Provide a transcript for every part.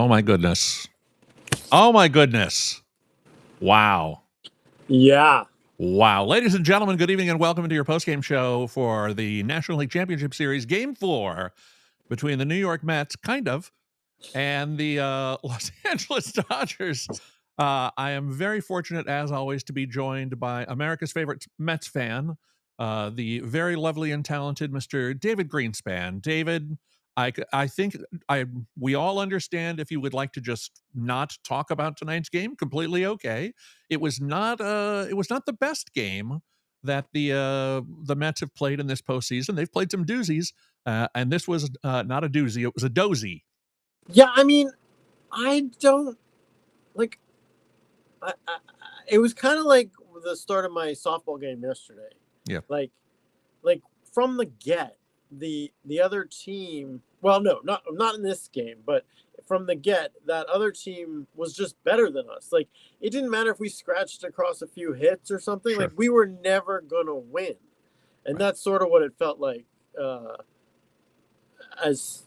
Oh my goodness. Oh my goodness. Wow. Yeah. Wow. Ladies and gentlemen, good evening and welcome to your postgame show for the National League Championship Series Game 4 between the New York Mets, and the Los Angeles Dodgers. I am very fortunate, as always, to be joined by America's favorite Mets fan, the very lovely and talented Mr. David Greenspan. David, I think we all understand if you would like to just not talk about tonight's game, completely okay. It was not the best game that the Mets have played in this postseason. They've played some doozies, and this was not a doozy; it was a dozy. Yeah, I mean, I don't like. It was kind of like the start of my softball game yesterday. Yeah. Like from the get, the other team. Well, no, not in this game, but from the get, that other team was just better than us. Like it didn't matter if we scratched across a few hits or something. Sure. Like we were never gonna win, and that's sort of what it felt like. As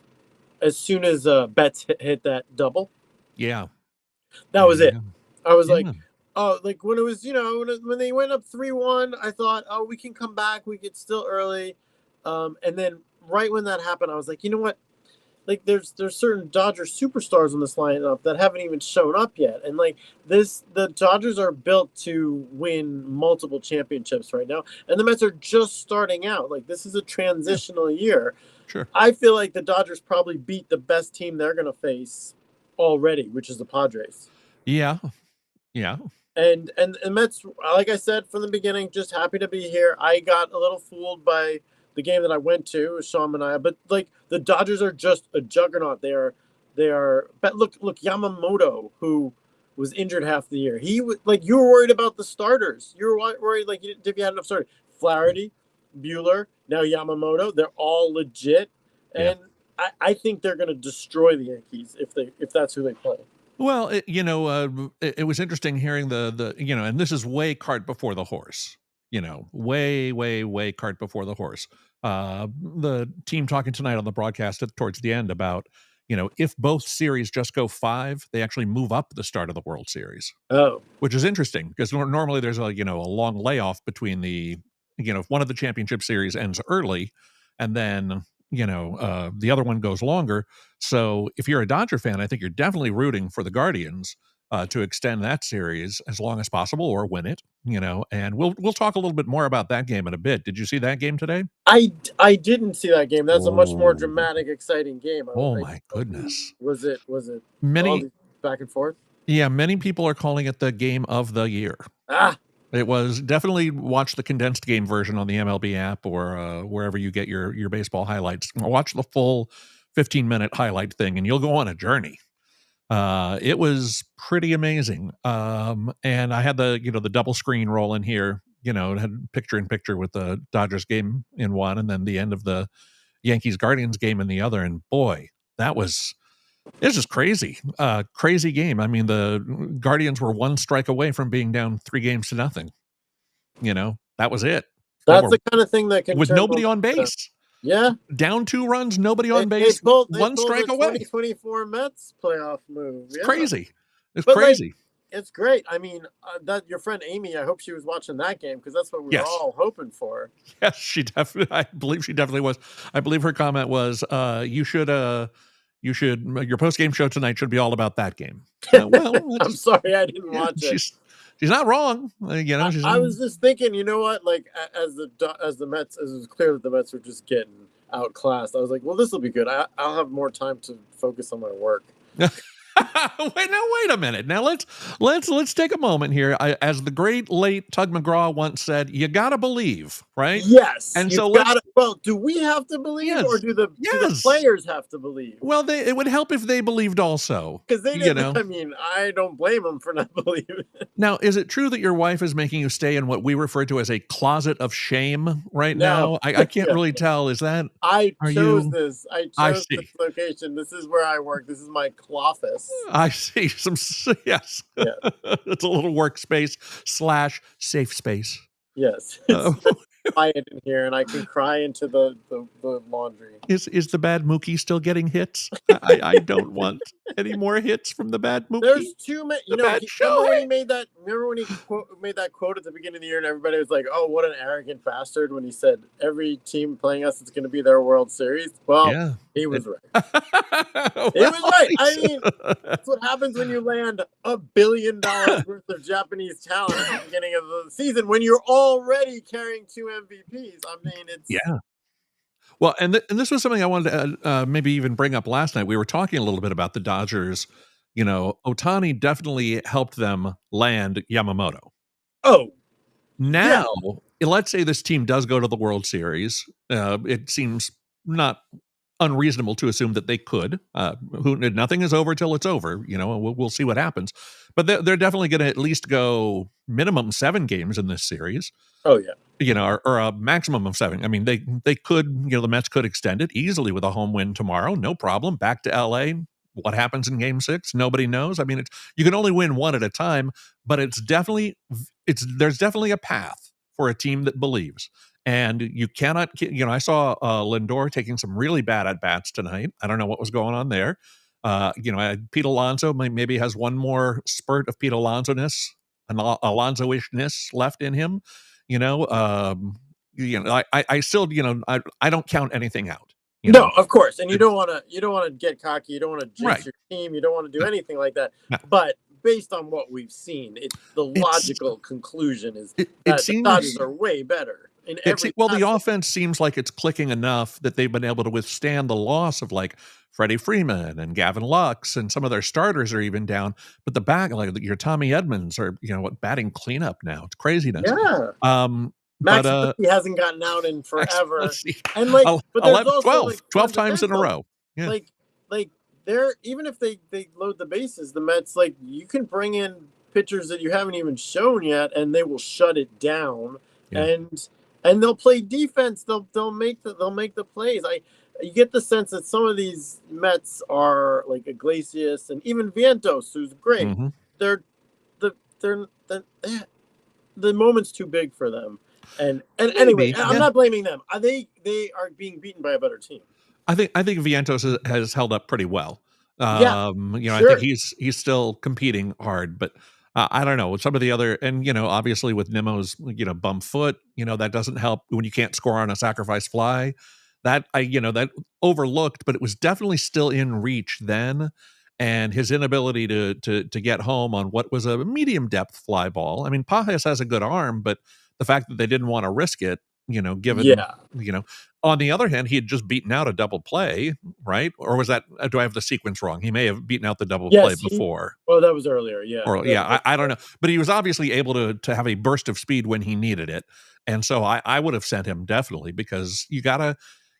soon as Betts hit that double, Yeah, that was it. I was Yeah. like, oh, like when it was, when they went up 3-1, I thought, oh, we can come back. We get still early. And then right when that happened, I was like, you know what? Like there's certain Dodger superstars on this lineup that haven't even shown up yet. And like the Dodgers are built to win multiple championships right now. And the Mets are just starting out. Like this is a transitional year. Sure. I feel like the Dodgers probably beat the best team they're going to face already, which is the Padres. Yeah. Yeah. And Mets, like I said from the beginning, just happy to be here. I got a little fooled by the game that I went to with Sean Mania, but like the Dodgers are just a juggernaut. They are. But look, Yamamoto, who was injured half the year. He was like, you were worried about the starters. You were worried like if you had enough starters. Flaherty, Buehler, now Yamamoto. They're all legit, and I think they're going to destroy the Yankees if that's who they play. Well, it was interesting hearing the and this is way cart before the horse. Way cart before the horse. The team talking tonight on the broadcast towards the end about, if both series just go 5, they actually move up the start of the World Series. Oh, which is interesting because normally there's a long layoff between if one of the championship series ends early, and then the other one goes longer. So if you're a Dodger fan, I think you're definitely rooting for the Guardians to extend that series as long as possible or win it. And we'll talk a little bit more about that game in a bit. Did you see that game today? I didn't see that game. That's a much more dramatic, exciting game. My goodness! Was it many back and forth? Yeah, many people are calling it the game of the year. It was definitely watch the condensed game version on the MLB app or wherever you get your baseball highlights. Watch the full 15-minute highlight thing, and you'll go on a journey. It was pretty amazing. And I had the double screen roll in here. It had picture in picture with the Dodgers game in one, and then the end of the Yankees Guardians game in the other. And boy, it's just crazy. Crazy game. I mean, the Guardians were 1 strike away from being down 3-0. That was it. That's the kind of thing that can with nobody on base. Yeah. Down 2 runs, nobody on base, they 1 strike away. 2024 Mets playoff move. It's crazy. It's but crazy. It's great. I mean, that your friend Amy, I hope she was watching that game because that's what we were all hoping for. Yes, she definitely. I believe she definitely was. I believe her comment was, your post-game show tonight should be all about that game. I'm sorry, I didn't watch it. She's not wrong. I was just thinking, you know what? Like as the Mets, as it was clear that the Mets were just getting outclassed, I was like, well, this will be good. I'll have more time to focus on my work. Wait a minute. Now let's take a moment here. As the great late Tug McGraw once said, you gotta believe, right? Yes. And so do we have to believe, or do the players have to believe? Well, it would help if they believed also, because they didn't. I mean, I don't blame them for not believing. Now, is it true that your wife is making you stay in what we refer to as a closet of shame right now? I can't really tell. Is that I chose this location? This is where I work. This is my cloffice. I see. Yes. Yeah. It's a little workspace / safe space. Yes. quiet in here, and I can cry into the laundry. Is the bad Mookie still getting hits? I don't want any more hits from the bad Mookie. There's too many. The bad Remember when he Shohei. made that? Remember when he made that quote at the beginning of the year, and everybody was like, "Oh, what an arrogant bastard!" When he said, "Every team playing us is going to be their World Series." Well, Yeah. he was right. He Well, was right. I mean, that's what happens when you land $1 billion worth of Japanese talent at the beginning of the season when you're already carrying 2 MVPs. I mean, it's yeah. Well, and this was something I wanted to maybe even bring up last night. We were talking a little bit about the Dodgers. Ohtani definitely helped them land Yamamoto. oh yeah, Now, let's say this team does go to the World Series. It seems not unreasonable to assume that they could. Nothing is over till it's over. We'll see what happens. But they're definitely going to at least go minimum 7 games in this series. oh yeah. Or a maximum of 7. I mean, they could, the Mets could extend it easily with a home win tomorrow, no problem. Back to LA. What happens in Game 6? Nobody knows. I mean, you can only win one at a time, but there's definitely a path for a team that believes. And you cannot, I saw Lindor taking some really bad at bats tonight. I don't know what was going on there. Pete Alonso maybe has one more spurt of Pete Alonso-ness, Alonso-ishness left in him. I still, I don't count anything out. No, of course, and you don't want to get cocky. You don't want to jinx Right. your team. You don't want to do anything like that. No. But based on what we've seen, the logical conclusion is that the Dodgers are way better in every. The offense seems like it's clicking enough that they've been able to withstand the loss of like Freddie Freeman and Gavin Lux, and some of their starters are even down. But the back, like your Tommy Edmonds, are batting cleanup now. It's craziness. Yeah. Max hasn't gotten out in forever, and but there's 11, also 12 times in a row. Yeah. Like they're even if they load the bases, the Mets you can bring in pitchers that you haven't even shown yet, and they will shut it down, and they'll play defense. They'll make the plays. You get the sense that some of these Mets are like Iglesias and even Vientos, who's great. Mm-hmm. The moment's too big for them. And anyway, I'm not blaming them. They are being beaten by a better team. I think Vientos has held up pretty well. Sure. I think he's still competing hard, but I don't know. Some of the other, and obviously with Nimmo's bum foot, that doesn't help when you can't score on a sacrifice fly. That that overlooked, but it was definitely still in reach then. And his inability to get home on what was a medium depth fly ball. I mean, Pajes has a good arm, but the fact that they didn't want to risk it, given, on the other hand, he had just beaten out a double play, right? Or was that, do I have the sequence wrong? He may have beaten out the double play before. Well, that was earlier. Yeah. I don't know. But he was obviously able to have a burst of speed when he needed it. And so I would have sent him definitely, because you got to,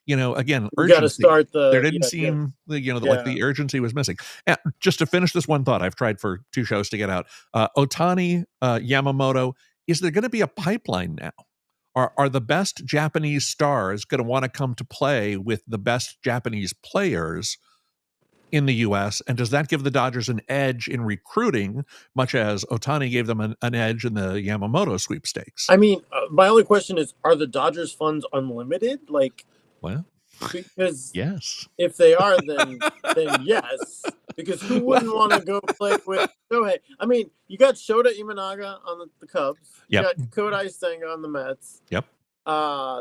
again, urgency. You got to start there didn't seem, like the urgency was missing. And just to finish this one thought, I've tried for 2 shows to get out. Ohtani, Yamamoto, is there going to be a pipeline now? Are the best Japanese stars going to want to come to play with the best Japanese players in the U.S.? And does that give the Dodgers an edge in recruiting, much as Ohtani gave them an edge in the Yamamoto sweepstakes? I mean, my only question is, are the Dodgers funds unlimited? Because yes, if they are, then yes. Because who wouldn't want to go play with Shohei? I mean, you got Shota Imanaga on the Cubs. You got Kodai Senga on the Mets. Yep.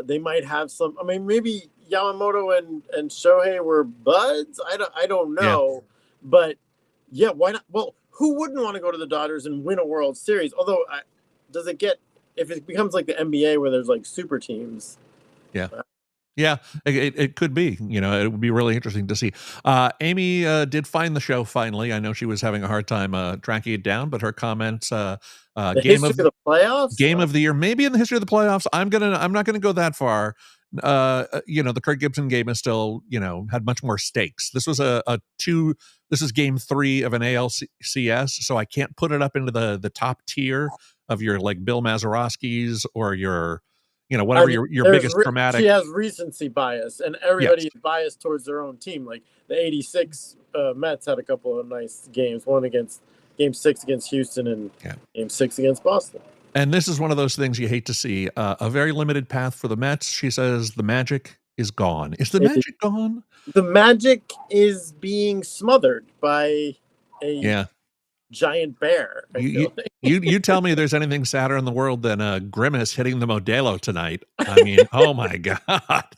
They might have some. I mean, maybe Yamamoto and Shohei were buds. I don't know. Yeah. But yeah, why not? Well, who wouldn't want to go to the Dodgers and win a World Series? Although, does it get, if it becomes like the NBA where there's like super teams? Yeah. Yeah, it could be. It would be really interesting to see. Amy did find the show finally. I know she was having a hard time tracking it down, but her comments, game of the playoffs, game of the year, maybe in the history of the playoffs. I'm not gonna go that far. The Kirk Gibson game is still, had much more stakes. This was this is game 3 of an ALCS, so I can't put it up into the top tier of your like Bill Mazeroski's or your, whatever your biggest dramatic. She has recency bias, and everybody is biased towards their own team. Like the '86 Mets had a couple of nice games. One against Game 6 against Houston, and Game 6 against Boston. And this is one of those things you hate to see. A very limited path for the Mets. She says the magic is gone. Is the magic gone? The magic is being smothered by a Yeah. giant bear, I You you feel like. you tell me there's anything sadder in the world than Grimace hitting the Modelo tonight. I mean, oh my god,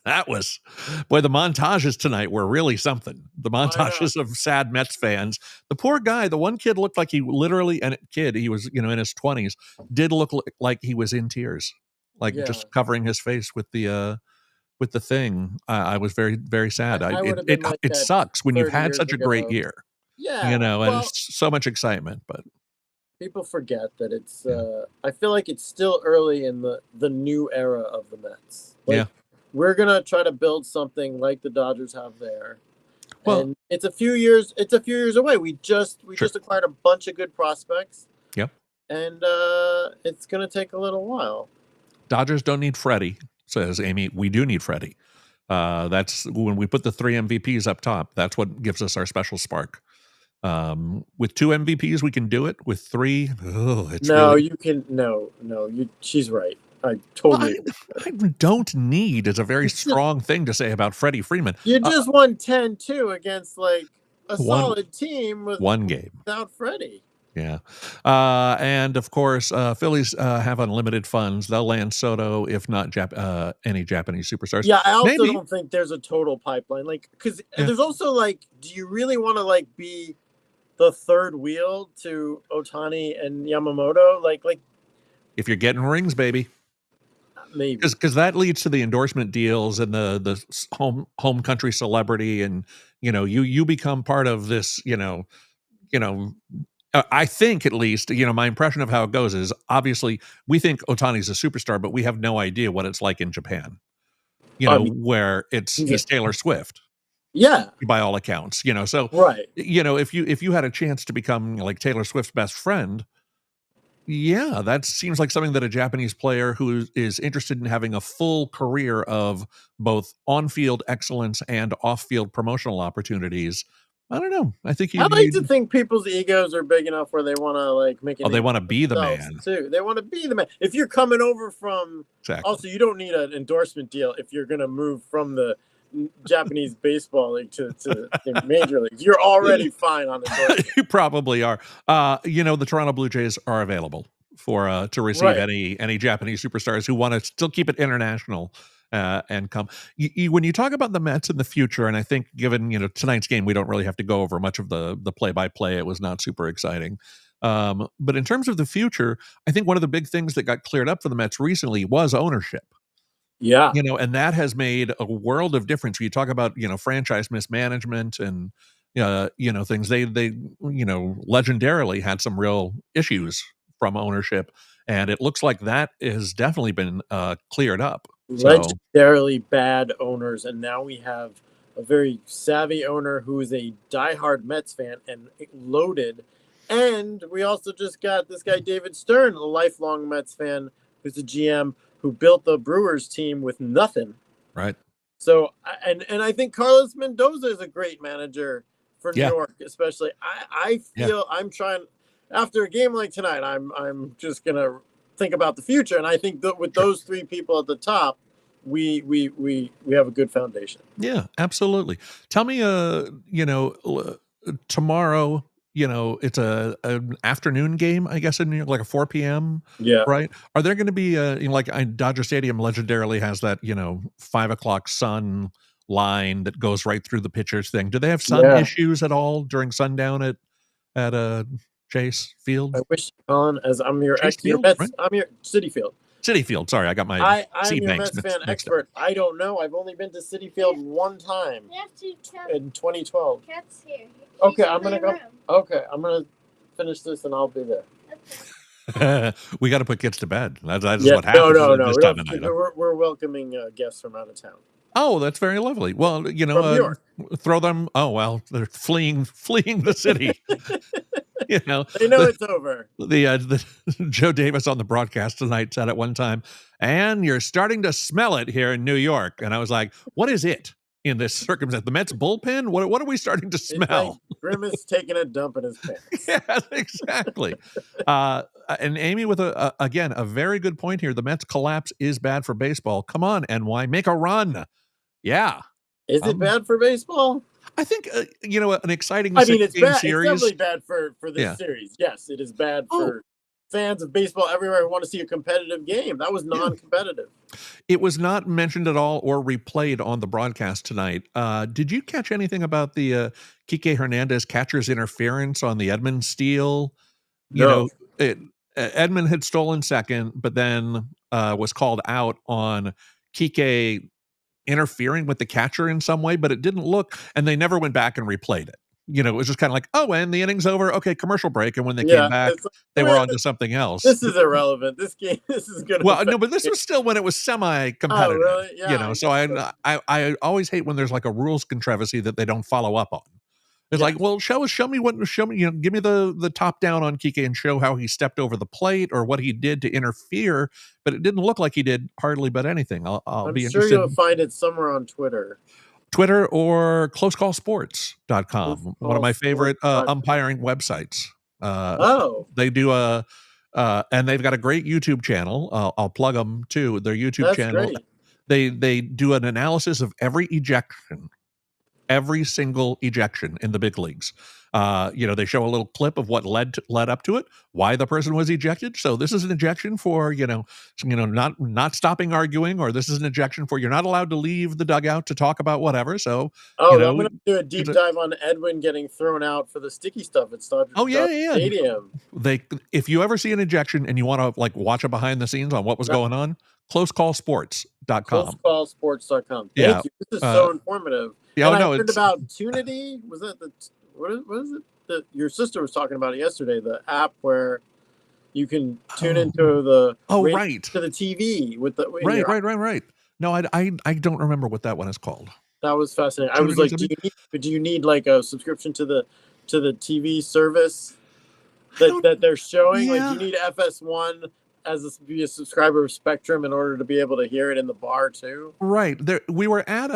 that was boy. The montages tonight were really something. The I know. montages of sad Mets fans. The poor guy, the one kid looked like he literally, and kid, he was in his 20s, did look like he was in tears, like Yeah. just covering his face with the thing. I was very very sad. I would It have been like it that sucks when you've 30 had years such a great ago. year, Yeah. and Well, it's so much excitement, but. people forget that it's Yeah. I feel like it's still early in the new era of the Mets. Like, Yeah. we're gonna try to build something like the Dodgers have there. Well, And it's a few years away. We just sure. acquired a bunch of good prospects. Yep. And it's gonna take a little while. Dodgers don't need Freddie, says Amy. We do need Freddie. That's when we put the 3 MVPs up top. That's what gives us our special spark. With 2 MVPs, we can do it. With 3, it's No, really. you can no. She's right. I Well, totally I don't need is a very strong thing to say about Freddie Freeman. You just won 10-2 against like a One solid team one game. without Freddie. Yeah. And of course, Phillies have unlimited funds. They'll land Soto, if not any Japanese superstars. Yeah, I also Maybe. don't think there's a total pipeline. Like, because Yeah. there's also like, do you really want to like be the third wheel to Otani and Yamamoto? Like If you're getting rings, baby. maybe. Because that leads to the endorsement deals and the home country celebrity, and you become part of this. I think at least my impression of how it goes is obviously we think Otani's a superstar, but we have no idea what it's like in Japan. I mean, Where he's Taylor Swift yeah, by all accounts. So right. if you had a chance to become like Taylor Swift's best friend. Yeah, that seems like something that a Japanese player who is interested in having a full career of both on-field excellence and off-field promotional opportunities. I don't know. I think I like to think people's egos are big enough where they want to like make it. They want to be the man too. They want to be the man. If you're coming over from, also you don't need an endorsement deal if you're going to move from the Japanese baseball league to major leagues. You're already fine on endorsement. You probably are. The Toronto Blue Jays are available for to receive any Japanese superstars who want to still keep it international and come. When you talk about the Mets in the future, and I think given tonight's game, we don't really have to go over much of the play-by-play. It was not super exciting. But in terms of the future, I think one of the big things that got cleared up for the Mets recently was ownership. Yeah. And that has made a world of difference. You talk about, franchise mismanagement and, things they legendarily had some real issues from ownership. And it looks like that has definitely been cleared up. Legendarily bad owners. And now we have a very savvy owner who is a diehard Mets fan and loaded. And we also just got this guy, David Stern, a lifelong Mets fan, who's a GM who built the Brewers team with nothing. Right. So, and I think Carlos Mendoza is a great manager for New York, especially. I feel I'm trying, after a game like tonight, I'm just going to think about the future. And I think that with those 3 people at the top, we have a good foundation. Yeah, absolutely. Tell me, tomorrow, it's an afternoon game, I guess, in New York, like a 4 p.m. Yeah. Right. Are there going to be Dodger Stadium legendarily has that 5:00 sun line that goes right through the pitcher's thing? Do they have sun issues at all during sundown at Chase Field? I wish, Colin, as I'm your Mets, right? I'm your Citi Field. Citi Field. Sorry, I got my. I'm your Mets fan expert. I don't know. I've only been to Citi Field one time in 2012. Cat's here. Okay, I'm gonna go. Okay, I'm gonna finish this and I'll be there. We got to put kids to bed. That's what happens. No. This time of night. We're welcoming guests from out of town. Oh, that's very lovely. Well, throw them. Oh well, they're fleeing the city. They know it's over. The Joe Davis on the broadcast tonight said at one time, and you're starting to smell it here in New York. And I was like, what is it? in this circumstance. The Mets bullpen. What are we starting to It's like smell? Grimace taking a dump in his pants. Yes, exactly. And Amy with again a very good point here. The Mets collapse is bad for baseball. Come on, NY, make a run. Yeah. Is it bad for baseball? I think an exciting I mean, it's six-game bad. It's series. definitely bad for this Yeah. series. Yes, it is bad Oh, for fans of baseball everywhere who want to see a competitive game. That was yeah. non-competitive. It was not mentioned at all or replayed on the broadcast tonight. Did you catch anything about the Kike Hernandez catcher's interference on the Edmund steal? You No. know, Edmund had stolen second, but then was called out on Kike interfering with the catcher in some way, but it didn't look, and they never went back and replayed it. It was just kind of like, oh, and the inning's over. Okay, commercial break. And when they came back, It's like, they were on to something else. this is irrelevant. This game, this is good. Well, no, but this was still when it was Oh, semi-competitive. really? Yeah. So I always hate when there's like a rules controversy that they don't follow up on. It's like, well, show me, give me the top down on Kike and show how he stepped over the plate or what he did to interfere. But it didn't look like he did hardly but anything. I'm be sure interested. you'll find it somewhere on Twitter. Twitter or closecallsports.com, one of my favorite umpiring websites. They do and they've got a great YouTube channel. I'll plug them too. Their YouTube channel. Great. They do an analysis of every ejection. Every single ejection in the big leagues. They show a little clip of what led up to it, why the person was ejected. So this is an ejection for, not stopping arguing, or this is an ejection for you're not allowed to leave the dugout to talk about whatever. So, I'm going to do a deep dive on Edwin getting thrown out for the sticky stuff at Dodger Stadium. If you ever see an ejection and you want to watch a behind the scenes on what was going on, closecallsports.com. Closecallsports.com. Thank you. This is so informative. Yeah, I heard about Tunity. Was that what is it? Your sister was talking about it yesterday. The app where you can tune into the to the TV with the right. No, I don't remember what that one is called. That was fascinating. I was like, do you need like a subscription to the TV service that they're showing? Yeah. Like, do you need FS1 be a subscriber of Spectrum in order to be able to hear it in the bar too? Right. We were at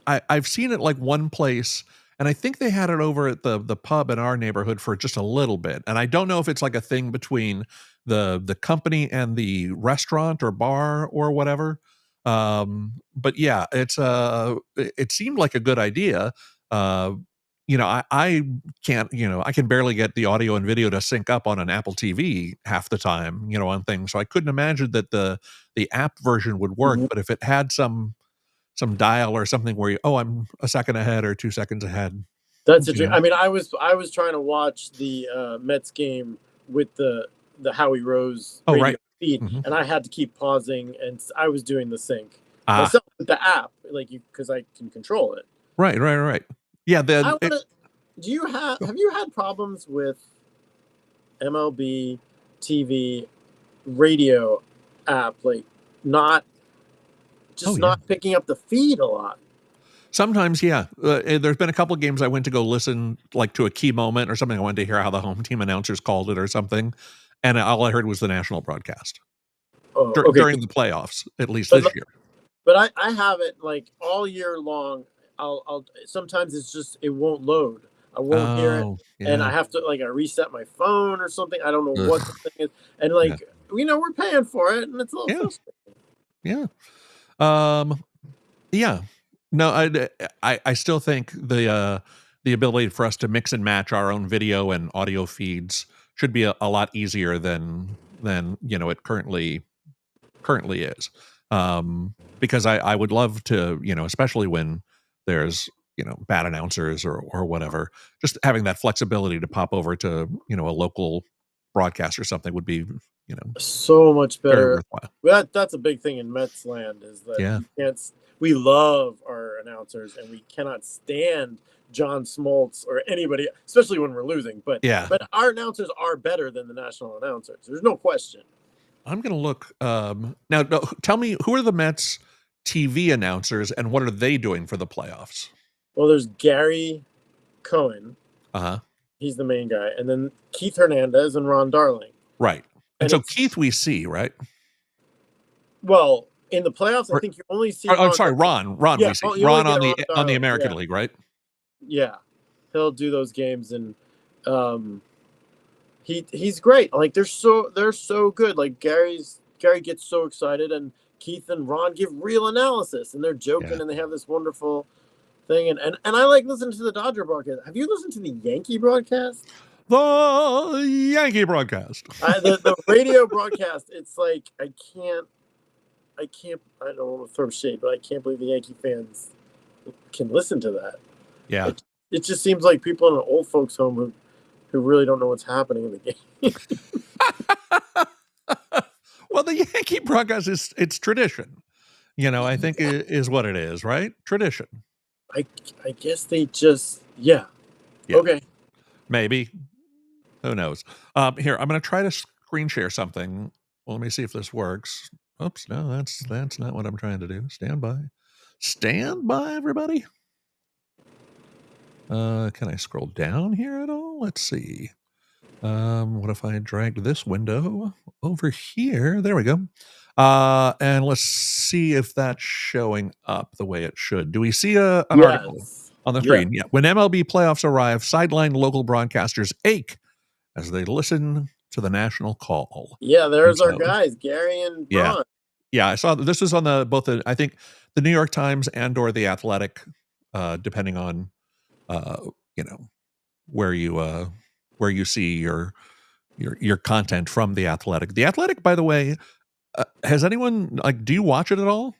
I've seen it like one place, and I think they had it over at the pub in our neighborhood for just a little bit. And I don't know if it's like a thing between the company and the restaurant or bar or whatever. But yeah, it seemed like a good idea. I can't, I can barely get the audio and video to sync up on an Apple TV half the time, on things. So I couldn't imagine that the app version would work. Mm-hmm. But if it had some dial or something where I'm a second ahead or 2 seconds ahead. That's interesting. I mean, I was trying to watch the Mets game with the Howie Rose radio feed, and I had to keep pausing, and I was doing the sync myself with the app, because I can control it. Right. Yeah. Have you had problems with MLB TV radio app, not picking up the feed a lot? Sometimes, yeah. There's been a couple of games I went to go listen to a key moment or something. I wanted to hear how the home team announcers called it or something, and all I heard was the national broadcast during the playoffs, at least this year. But I have it all year long. I'll sometimes it won't load. I won't hear it, and I have to I reset my phone or something. I don't know what the thing is, and we're paying for it, and it's a little frustrating. Yeah. No, I still think the ability for us to mix and match our own video and audio feeds should be a lot easier than it currently is. Because I would love to, especially when there's bad announcers or whatever, just having that flexibility to pop over to a local broadcast or something would be so much better. That's a big thing in Mets land, is that we love our announcers and we cannot stand John Smoltz or anybody, especially when we're losing. But our announcers are better than the national announcers. There's no question. I'm going to look now. Tell me, who are the Mets TV announcers and what are they doing for the playoffs? Well, there's Gary Cohen. He's the main guy, and then Keith Hernandez and Ron Darling. Right. And so Keith we see, right? Well, in the playoffs, I Or, think you only see. I'm sorry, Ron. Yeah, we see you Ron only on get the Ron American Darling, League, right? yeah, he'll do those games, and he's great. Like they're so good. Like Gary gets so excited, and Keith and Ron give real analysis, and they're joking, Yeah. and they have this wonderful thing. And I like listening to the Dodger broadcast. Have you listened to the Yankee broadcast? The Yankee broadcast. The radio broadcast. It's like I don't want to throw shade, but I can't believe the Yankee fans can listen to that. Yeah. It just seems like people in an old folks' home who really don't know what's happening in the game. Well, the Yankee broadcast it's tradition. I think is what it is, right? Tradition. I guess they just yeah. Okay. Maybe. Who knows? Here, I'm going to try to screen share something. Well, let me see if this works. Oops, no, that's not what I'm trying to do. Stand by, everybody. Can I scroll down here at all? Let's see. What if I dragged this window over here? There we go. And let's see if that's showing up the way it should. Do we see an article on the screen? Yeah. When MLB playoffs arrive, sideline local broadcasters ache as they listen to the national call. Yeah, there's our guys, Gary and Ron. Yeah, I saw this is on I think the New York Times and or the Athletic, depending on where you see your content from the Athletic. The Athletic, by the way, has anyone do you watch it at all?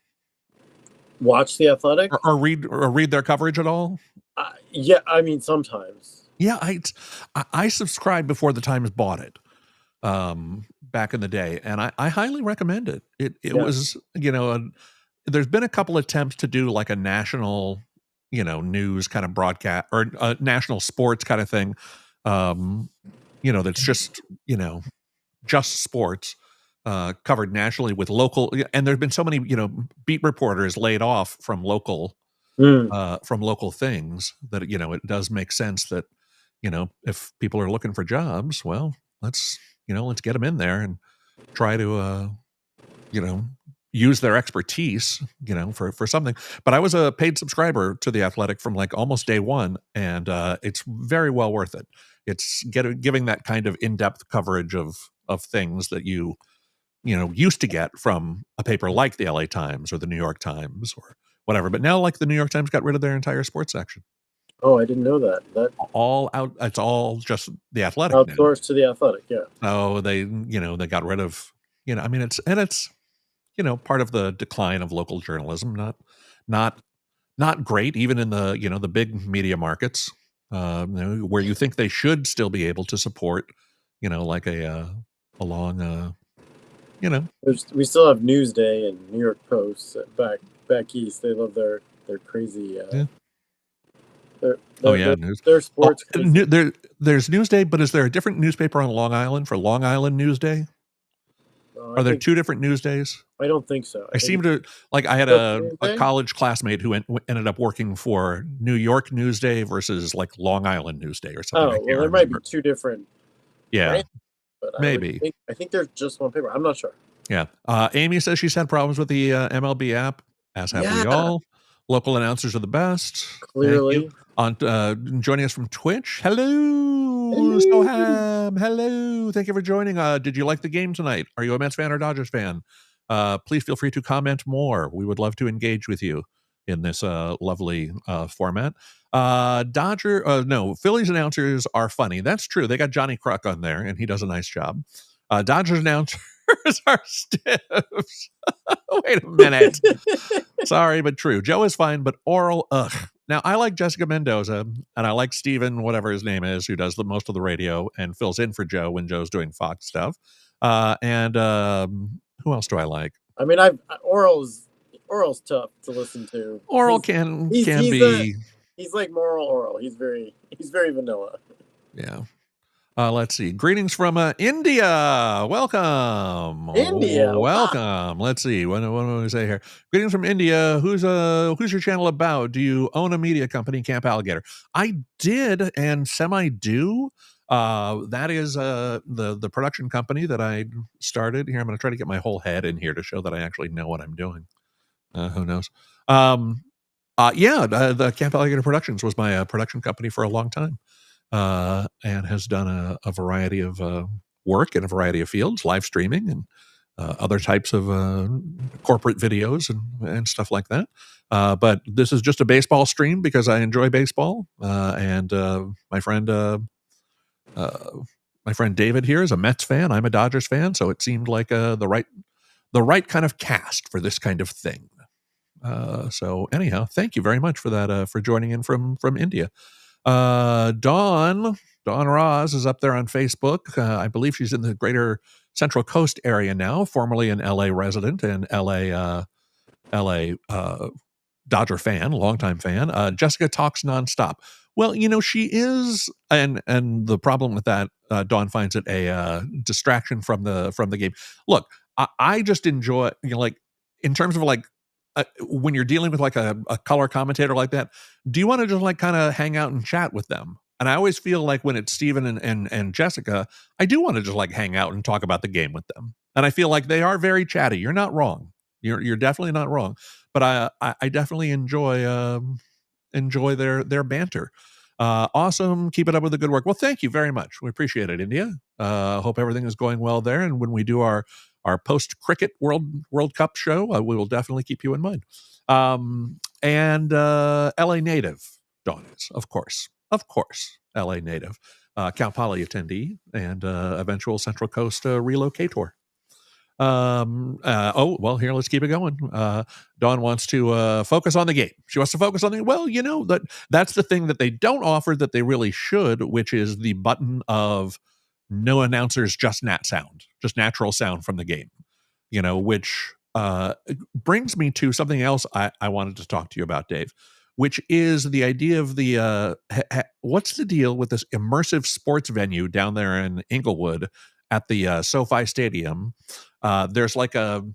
Watch the Athletic or read their coverage at all? Yeah, I mean sometimes. Yeah, I subscribed before the Times bought it. Back in the day, and I highly recommend it. It was, there's been a couple attempts to do like a national, news kind of broadcast or a national sports kind of thing. That's just sports covered nationally with local. And there've been so many, beat reporters laid off from local things that it does make sense that if people are looking for jobs, well, let's get them in there and try to, use their expertise, for something. But I was a paid subscriber to The Athletic from like almost day one, and it's very well worth it. It's giving that kind of in-depth coverage of things that you used to get from a paper like the LA Times or the New York Times or whatever. But now, like the New York Times got rid of their entire sports section. Oh, I didn't know that. All out. It's all just The Athletic. Outsourced to The Athletic, yeah. Oh, they got rid of, I mean, it's part of the decline of local journalism. Not great, even in the the big media markets, where you think they should still be able to support, like a long, we still have Newsday and New York Post back east. They love their crazy. Their sports. There's Newsday, but is there a different newspaper on Long Island for Long Island Newsday? Are there two different Newsdays? I don't think so. I seem to I had a college classmate who ended up working for New York Newsday versus like Long Island Newsday or something. Oh, well, there might be two different. Yeah, brands, but maybe. I think there's just one paper. I'm not sure. Yeah. Amy says she's had problems with the MLB app, as have we all. Local announcers are the best. Clearly. Joining us from Twitch. Hello. Soham. Hello. Thank you for joining. Did you like the game tonight? Are you a Mets fan or Dodgers fan? Please feel free to comment more. We would love to engage with you in this lovely format. Phillies announcers are funny. That's true. They got Johnny Kruk on there, and he does a nice job. Dodgers announcers are stiffs. Wait a minute. Sorry, but true. Joe is fine, but Oral, ugh. Now, I like Jessica Mendoza, and I like Steven, whatever his name is, who does most of the radio and fills in for Joe when Joe's doing Fox stuff. And who else do I like? I mean, Oral's tough to listen to. Oral can be. He's like moral Oral. He's very vanilla. Yeah. Let's see. Greetings from India. Welcome. India. Welcome. Wow. Let's see. What do we say here? Greetings from India. Who's your channel about? Do you own a media company, Camp Alligator? I did and semi do. That is the production company that I started. Here, I'm going to try to get my whole head in here to show that I actually know what I'm doing. Who knows? The Camp Alligator Productions was my production company for a long time, and has done a variety of work in a variety of fields, live streaming and other types of corporate videos and stuff like that. But this is just a baseball stream because I enjoy baseball, and my friend David here is a Mets fan. I'm a Dodgers fan, so it seemed like the right kind of cast for this kind of thing. So anyhow, thank you very much for that, for joining in from India. Dawn Roz is up there on Facebook. I believe she's in the greater Central Coast area now, formerly an LA resident and LA Dodger fan, longtime fan. Jessica talks nonstop. Well, she is, and the problem with that, Dawn finds it a distraction from the game. Look, I just enjoy, like, in terms of like, when you're dealing with like a color commentator like that, do you want to just like kind of hang out and chat with them? And I always feel like when it's Steven and Jessica, I do want to just like hang out and talk about the game with them. And I feel like they are very chatty. You're not wrong. You're definitely not wrong. But I definitely enjoy their banter. Awesome. Keep it up with the good work. Well, thank you very much. We appreciate it, India. Hope everything is going well there. And when we do our post cricket World Cup show, we will definitely keep you in mind. And LA native, Dawn is, of course, LA native, Cal Poly attendee, and eventual Central Coast relocator. Here, let's keep it going. Dawn wants to focus on the game. She wants to focus on that's the thing that they don't offer that they really should, which is the button of no announcers, just natural sound from the game, which brings me to something else I wanted to talk to you about, Dave, which is the idea of the what's the deal with this immersive sports venue down there in Inglewood at the SoFi Stadium? There's like a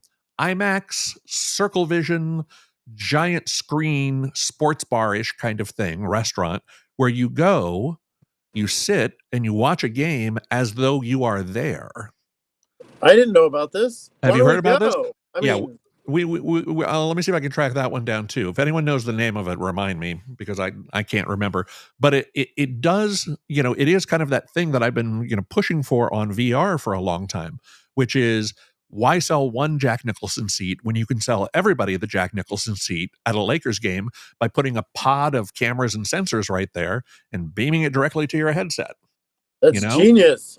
IMAX, Circle Vision, giant screen, sports bar-ish kind of thing, restaurant, where you go, you sit, and you watch a game as though you are there. I didn't know about this. Have you heard about this? I mean, we let me see if I can track that one down too. If anyone knows the name of it, remind me, because I can't remember. But it does, it is kind of that thing that I've been pushing for on VR for a long time, which is, why sell one Jack Nicholson seat when you can sell everybody the Jack Nicholson seat at a Lakers game by putting a pod of cameras and sensors right there and beaming it directly to your headset? That's genius.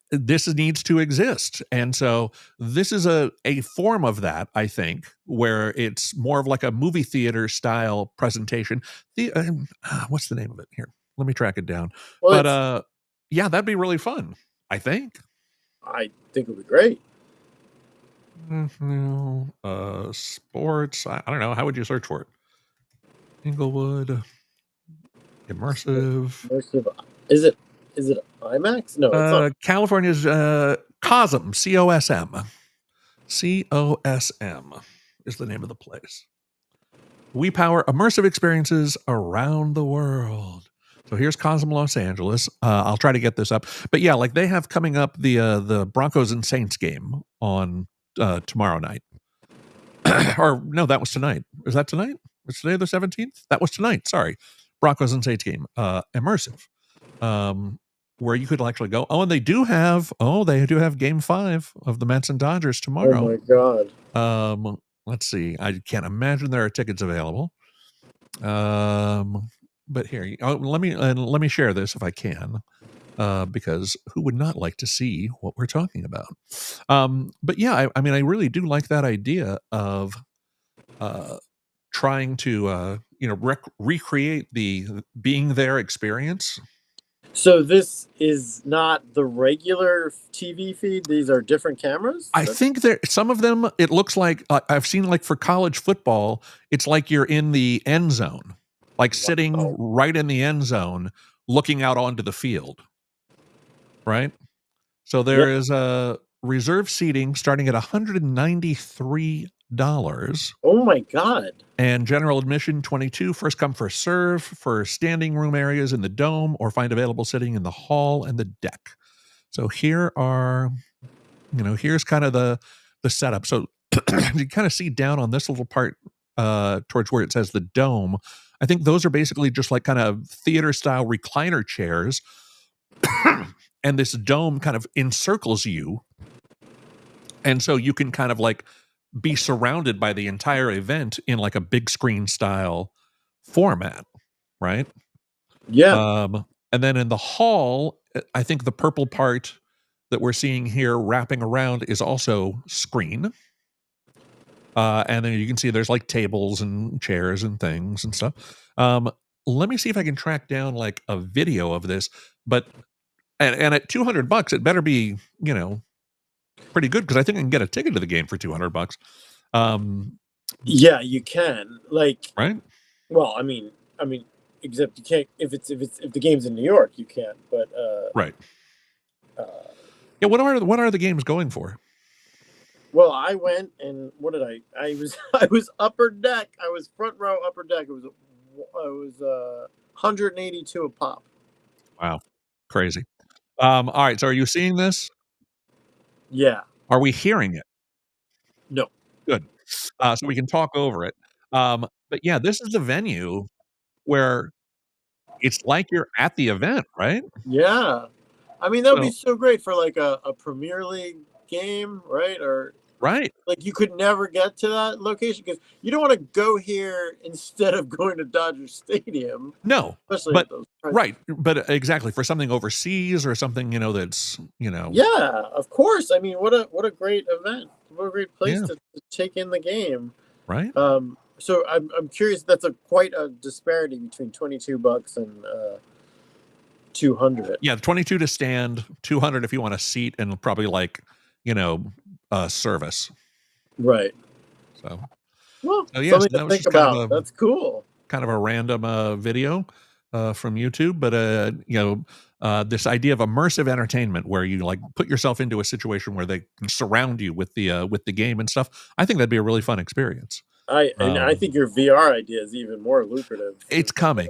This needs to exist. And so this is a form of that, I think, where it's more of like a movie theater style presentation. What's the name of it here? Let me track it down. Well, but that'd be really fun, I think. I think it would be great. Sports. I don't know. How would you search for it? Inglewood. Immersive. Is it IMAX? No, it's not. California's COSM. COSM. COSM is the name of the place. We power immersive experiences around the world. So here's COSM Los Angeles. I'll try to get this up. But yeah, like they have coming up the Broncos and Saints game on tomorrow night. Or no, that was tonight. Is that tonight? Is today the 17th? That was tonight. Sorry. Broncos and Saints game. Immersive. Where you could actually go. Oh, and they do have game 5 of the Mets and Dodgers tomorrow. Oh my God. Let's see. I can't imagine there are tickets available. But here, let me share this if I can. Because who would not like to see what we're talking about? But yeah, I mean, I really do like that idea of trying to recreate the being there experience. So this is not the regular TV feed. These are different cameras. I think some of them. It looks like I've seen, like for college football, it's like you're in the end zone, like sitting right in the end zone, looking out onto the field. Right. So there is a reserve seating starting at $193 Oh my God. And general admission 22, first come first serve for standing room areas in the dome or find available sitting in the hall and the deck. So here are, here's kind of the setup. So you kind of see down on this little part towards where it says the dome. I think those are basically just like kind of theater style recliner chairs. And this dome kind of encircles you. And so you can kind of like be surrounded by the entire event in like a big screen style format, right? Yeah. And then in the hall, I think the purple part that we're seeing here wrapping around is also screen. And then you can see there's like tables and chairs and things and stuff. Let me see if I can track down like a video of this, but and at $200, it better be, pretty good because I think I can get a ticket to the game for $200. Yeah, you can. Like, Right? well, I mean, except you can't if the game's in New York, you can't. But Right. uh, Yeah. What are the games going for? well, I went and what did I was I was upper deck. I was front row upper deck. It was 182 a pop. Wow, crazy. All right. So are you seeing this? Yeah. Are we hearing it? No. Good. So we can talk over it. But yeah, this is the venue where it's like you're at the event, right? Yeah. I mean, that would be So so great for like a Premier League game, right? Or right. like you could never get to that location because you don't want to go here instead of going to Dodger Stadium, No, especially but at those prices. right, but exactly for something overseas or something, that's, Yeah, of course. I mean, what a great event! What a great place yeah, to take in the game. right? So I'm curious. That's quite a disparity between $22 and 200. Yeah, 22 to stand, 200 if you want a seat, and probably like, service. Right. So, Well, yes, something to that was think just kind about. of That's cool. a random video from YouTube, but this idea of immersive entertainment where you like put yourself into a situation where they can surround you with the game and stuff. I think that'd be a really fun experience. I think your VR idea is even more lucrative. It's coming.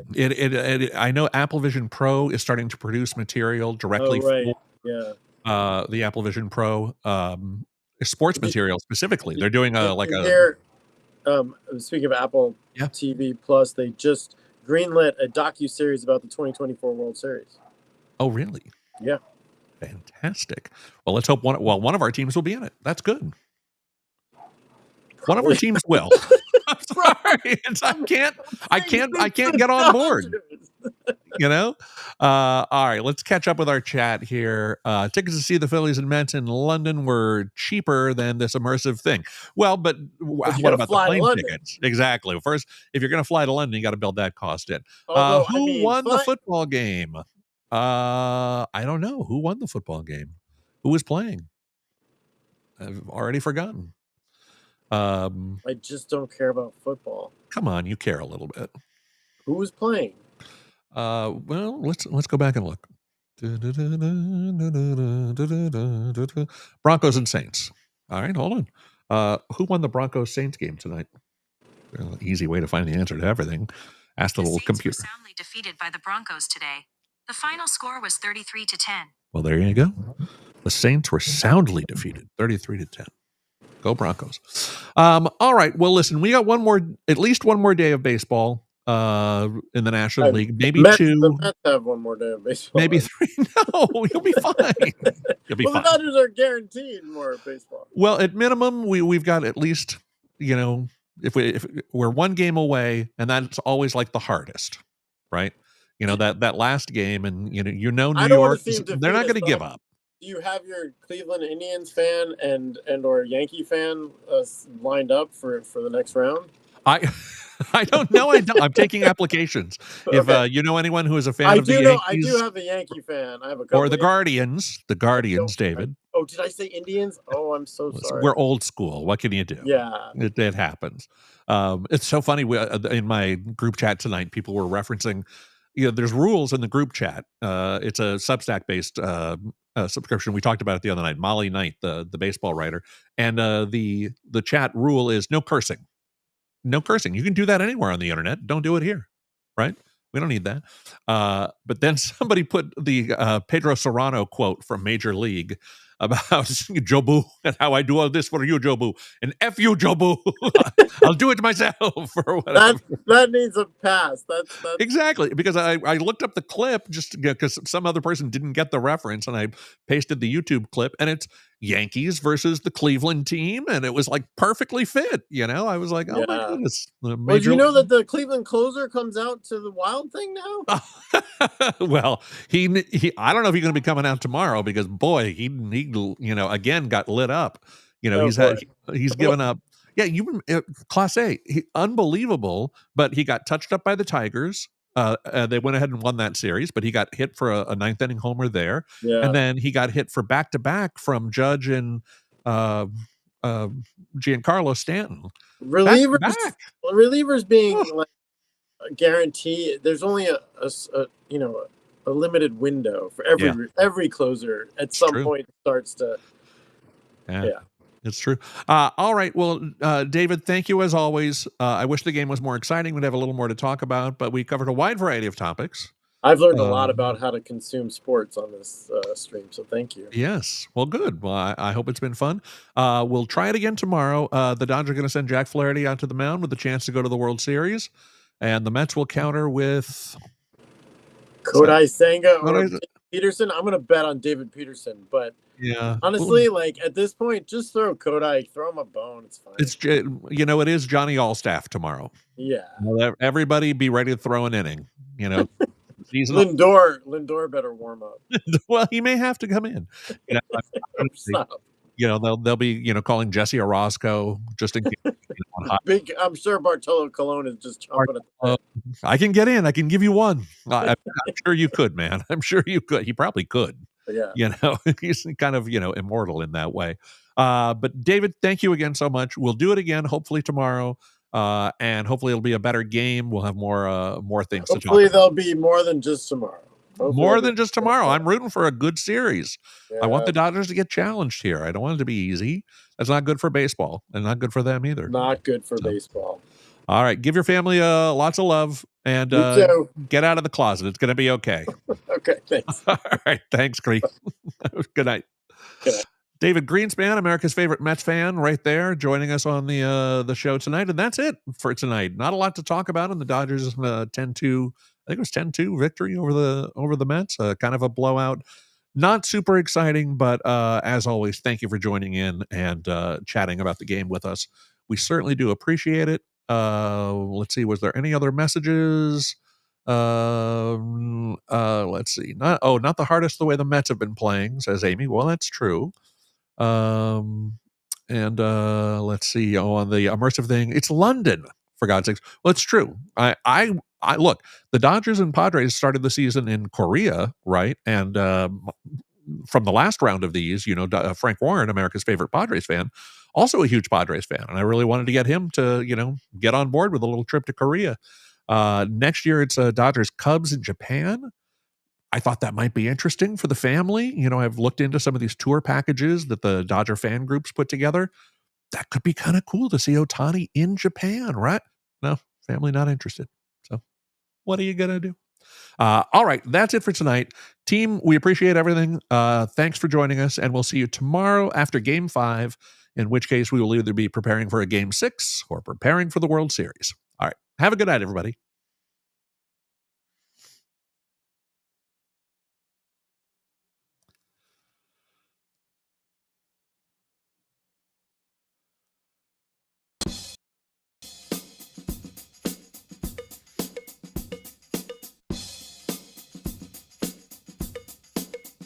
I know Apple Vision Pro is starting to produce material directly Oh, right. for the Apple Vision Pro sports Did, material specifically. They're doing did like you a hear? Speaking of Apple yeah. TV Plus, they just greenlit a docu-series about the 2024 World Series. Oh, really? Yeah. Fantastic. Well, let's hope one of our teams will be in it. That's good. One of our teams will. I'm sorry. I can't get on board. All right, let's catch up with our chat here. Tickets to see the Phillies and Mets in London were cheaper than this immersive thing. Well, but what about the plane tickets? Exactly. First, if you're going to fly to London, you got to build that cost in. Who won the football game? I don't know. Who won the football game? Who was playing? I've already forgotten. I just don't care about football. Come on, you care a little bit. Who was playing? Well, let's go back and look. Broncos and Saints. All right, hold on. Who won the Broncos Saints game tonight? Easy way to find the answer to everything. Ask the little computer. Were soundly defeated by the Broncos today. The final score was 33-10. Well, there you go. The Saints were soundly defeated, 33-10. Go Broncos. All right. Well, listen, we got at least one more day of baseball in the National League. Maybe two. The Mets have one more day of baseball. Maybe three. No, you'll be fine. You'll be fine. The Dodgers are guaranteed more baseball. Well, at minimum, we've got at least, if we're one game away, and that's always like the hardest, right? That last game, and New York, they're not going to give up. Do you have your Cleveland Indians fan and or Yankee fan lined up for the next round? I don't know. I'm taking applications. Okay. If you know anyone who is a fan of the Yankees, I do have a Yankee fan. I have a couple or the Guardians. The Guardians, David. Did I say Indians? Oh, I'm so sorry. We're old school. What can you do? Yeah, it happens. It's so funny. In my group chat tonight, people were referencing. There's rules in the group chat. It's a Substack based subscription. We talked about it the other night. Molly Knight, the baseball writer, and the chat rule is no cursing. No cursing. You can do that anywhere on the internet. Don't do it here, right? We don't need that. But then somebody put the Pedro Serrano quote from Major League about Jobu and how I do all this for you, Jobu, and F you, Jobu. I'll do it myself or whatever. That needs a pass. That's Exactly, because I looked up the clip just because some other person didn't get the reference, and I pasted the YouTube clip, and it's Yankees versus the Cleveland team, and it was like perfectly fit. I was like, oh my Yeah. goodness. Well, you know that the Cleveland closer comes out to the Wild thing now? Well, he I don't know if he's going to be coming out tomorrow because boy, he again got lit up. He's given up. Yeah, Class A, unbelievable. But he got touched up by the Tigers. They went ahead and won that series, but he got hit for a ninth inning homer there, and then he got hit for back to back from Judge and Giancarlo Stanton. Relievers being like a guarantee. There's only a limited window for every closer. At some point, starts to. Yeah. It's true. All right. Well, David, thank you as always. I wish the game was more exciting. We'd have a little more to talk about, but we covered a wide variety of topics. I've learned a lot about how to consume sports on this stream, so thank you. Yes. Well, good. Well, I hope it's been fun. We'll try it again tomorrow. The Dodgers are going to send Jack Flaherty out to the mound with a chance to go to the World Series, and the Mets will counter with Kodai Senga or Peterson. I'm going to bet on David Peterson, but honestly, at this point, just throw Kodai, throw him a bone. It's fine. It is Johnny Allstaff tomorrow. Yeah. Everybody be ready to throw an inning. Lindor better warm up. Well, he may have to come in. They'll be calling Jesse Orozco just in case. I'm sure Bartolo Colon is just chomping at the bit. I can get in. I can give you one. I'm sure you could, man. I'm sure you could. He probably could. Yeah. He's kind of immortal in that way. But David, thank you again so much. We'll do it again hopefully tomorrow. And hopefully it'll be a better game. We'll have more things to talk about. Hopefully there'll be more than just tomorrow. More than just tomorrow. I'm rooting for a good series. Yeah. I want the Dodgers to get challenged here. I don't want it to be easy. That's not good for baseball and not good for them either. Not good for baseball. All right. Give your family lots of love and get out of the closet. It's going to be okay. Okay. Thanks. All right. Thanks, Cree. Good night. Good night. David Greenspan, America's favorite Mets fan, right there, joining us on the show tonight. And that's it for tonight. Not a lot to talk about in the Dodgers 10-2. I think it was 10-2 victory over the Mets. Kind of a blowout. Not super exciting, but as always, thank you for joining in and chatting about the game with us. We certainly do appreciate it. Let's see. Was there any other messages? Let's see. Not the hardest the way the Mets have been playing, says Amy. Well, that's true. And let's see. On the immersive thing, it's London, for God's sakes. Well, it's true. I look, the Dodgers and Padres started the season in Korea, right? And from the last round of these, Frank Warren, America's favorite Padres fan, also a huge Padres fan, and I really wanted to get him to get on board with a little trip to Korea. Next year it's Dodgers Cubs in Japan. I thought that might be interesting for the family. I've looked into some of these tour packages that the Dodger fan groups put together. That could be kind of cool to see Ohtani in Japan, right? No, family not interested. So what are you going to do? All right, that's it for tonight. Team, we appreciate everything. Thanks for joining us, and we'll see you tomorrow after Game 5, in which case we will either be preparing for a Game 6 or preparing for the World Series. All right, have a good night, everybody.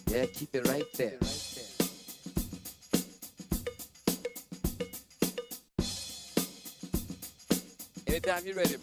Yeah, keep it right there. Anytime you're ready.